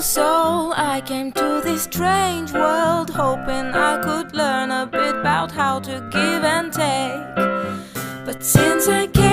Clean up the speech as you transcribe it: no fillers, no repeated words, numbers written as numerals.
So I came to this strange world, hoping I could learn a bit about how to give and take. But since I came